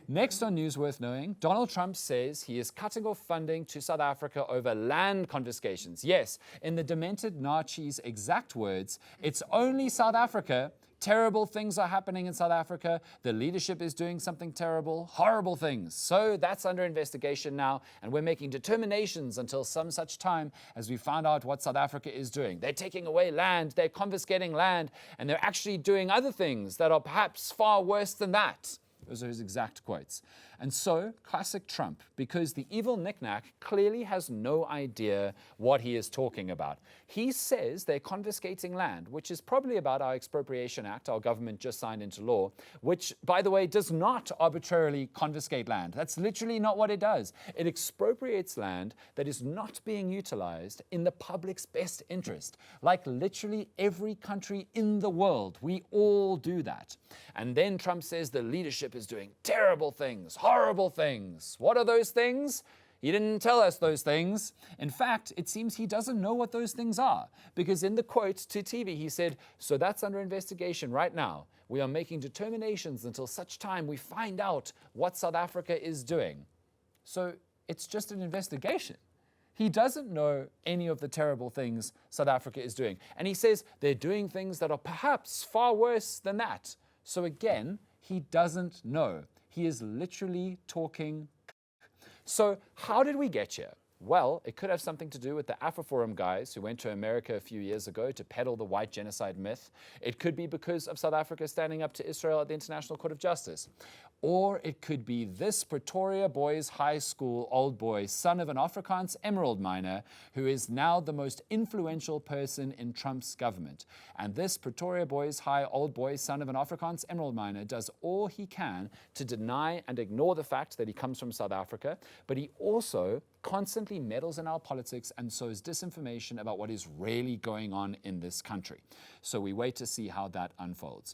Next on News Worth Knowing, Donald Trump says he is cutting off funding to South Africa over land confiscations. Yes, in the demented Nazi's exact words, it's only South Africa. Terrible things are happening in South Africa. The leadership is doing something terrible, horrible things. So that's under investigation now, and we're making determinations until some such time as we find out what South Africa is doing. They're taking away land, they're confiscating land, and they're actually doing other things that are perhaps far worse than that. Those are his exact quotes. And so, classic Trump, because the evil knickknack clearly has no idea what he is talking about. He says they're confiscating land, which is probably about our Expropriation Act our government just signed into law, which, by the way, does not arbitrarily confiscate land. That's literally not what it does. It expropriates land that is not being utilized in the public's best interest. Like literally every country in the world, we all do that. And then Trump says the leadership is doing terrible things, horrible things. What are those things? He didn't tell us those things. In fact, it seems he doesn't know what those things are, because in the quote to TV, he said, so that's under investigation right now. We are making determinations until such time we find out what South Africa is doing. So it's just an investigation. He doesn't know any of the terrible things South Africa is doing. And he says they're doing things that are perhaps far worse than that. So again, he doesn't know. He is literally talking. So how did we get here? Well, it could have something to do with the AfroForum guys who went to America a few years ago to peddle the white genocide myth. It could be because of South Africa standing up to Israel at the International Court of Justice. Or it could be this Pretoria Boys High School old boy, son of an Afrikaans emerald miner, who is now the most influential person in Trump's government. And this Pretoria Boys High old boy, son of an Afrikaans emerald miner, does all he can to deny and ignore the fact that he comes from South Africa, but he also constantly meddles in our politics and sows disinformation about what is really going on in this country. So we wait to see how that unfolds.